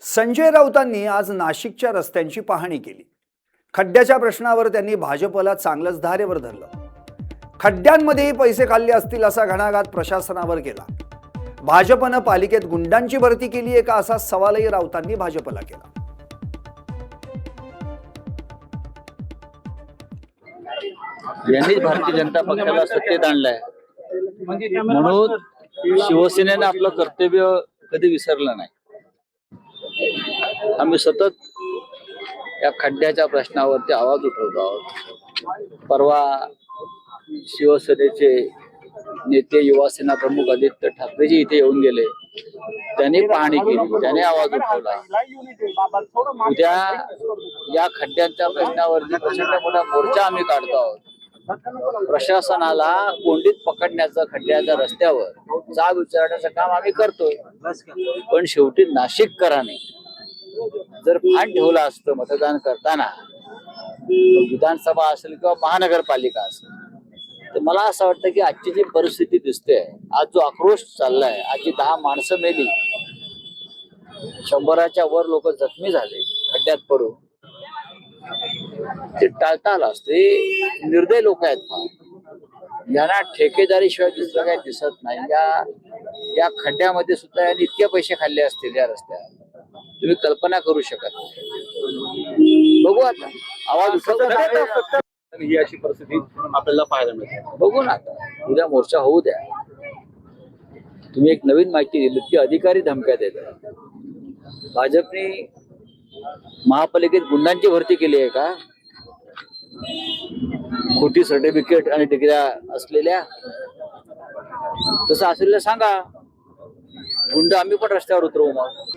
संजय राऊतांनी आज नाशिकच्या रस्त्यांची पाहणी केली। खड्ड्याच्या प्रश्नावर त्यांनी भाजपला चांगलंच धारेवर धरलं। खड्ड्यांमध्येही पैसे खाल्ले असतील असा घणाघात प्रशासनावर केला। भाजपनं पालिकेत गुंडांची भरती केली आहे का असा सवालही राऊतांनी भाजपला केला। यांनीच भारतीय जनता पक्षाला सत्तेत आणलाय म्हणून शिवसेनेनं आपलं कर्तव्य कधी विसरलं नाही। आम्ही सतत या खड्ड्याच्या प्रश्नावरती आवाज उठवतो आहोत। परवा शिवसेनेचे नेते युवासेना प्रमुख आदित्य ठाकरेजी इथे येऊन गेले, त्यांनी पाहणी केली, त्याने आवाज उठवला। उद्या या खड्ड्यांच्या प्रश्नावरती प्रचंड मोठा मोर्चा आम्ही काढतो आहोत। प्रशासनाला कोंडीत पकडण्याचं, खड्ड्याच्या रस्त्यावर जाग विचारण्याचं काम आम्ही करतोय। पण शेवटी नाशिककरांनी जर भान ठेवलं असतं मतदान करताना, विधानसभा असेल किंवा महानगरपालिका असेल, तर मला असं वाटतं की आजची जी परिस्थिती दिसते, आज जो आक्रोश चाललाय, आज जी 10 माणसं मेली, 100च्या वर लोक जखमी झाले खड्ड्यात पडून, ते टाळता आलं असतं। हे निर्दय लोक आहेत, यांना ठेकेदारी शिवाय दुसरं काही दिसत नाही। या खड्ड्यामध्ये सुद्धा यांनी इतके पैसे खाल्ले असतील या रस्त्यात, तुम्ही कल्पना करू शकत नाही। बघू आता आवाज उठवतो, ही अशी परिस्थिती आपल्याला पाहायला मिळते। बघू ना आता, उद्या मोर्चा होऊ द्या। तुम्ही एक नवीन माहिती दिली की अधिकारी धमक्या देतात। भाजपने महापालिकेत गुंडांची भरती केली आहे का? खोटी सर्टिफिकेट आणि डिग्र्या असलेल्या? तसं असेल सांगा, गुंड आम्ही पण रस्त्यावर उतरवू मग।